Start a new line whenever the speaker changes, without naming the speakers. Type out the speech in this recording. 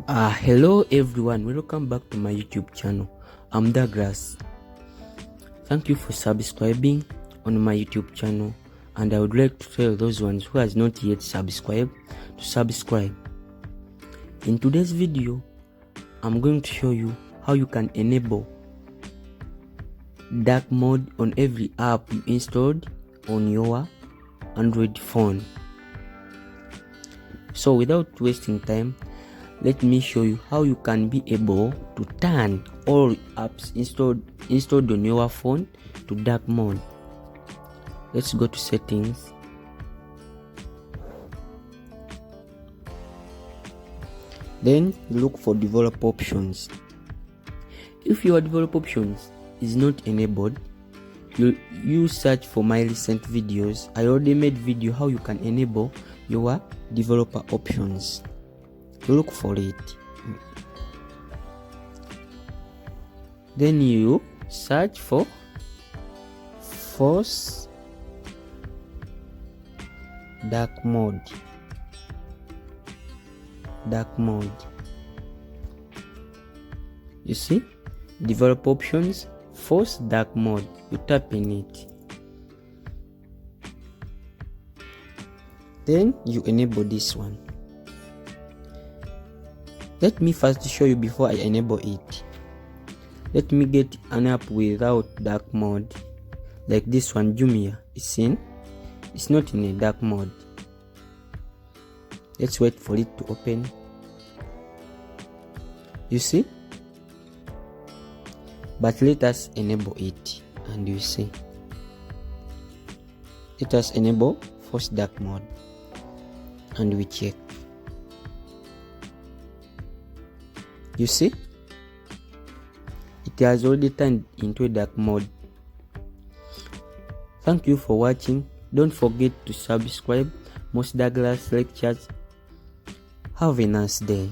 Hello everyone, welcome back to my YouTube channel. I'm Douglas. Thank you for subscribing on my YouTube channel, and I would like to tell those ones who has not yet subscribed to subscribe. In today's video, I'm going to show you how you can enable dark mode on every app you installed on your Android phone. So without wasting time, let me show you how you can be able to turn all apps installed on your phone to dark mode. Let's go to settings. Then look for develop options. If your develop options is not enabled, you search for my recent videos. I already made video how you can enable your developer options. Look for it. Then you search for force dark mode. You see, develop options, force dark mode. You tap in it. Then you enable this one. Let me first show you before I enable it. Let me get an app without dark mode, like this one, Jumia. It's not in a dark mode. Let's wait for it to open. You see? But let us enable it, and you see. Let us enable force dark mode, and we check. You see, it has already turned into a dark mode. Thank you for watching. Don't forget to subscribe. Most Douglas lectures. Have a nice day.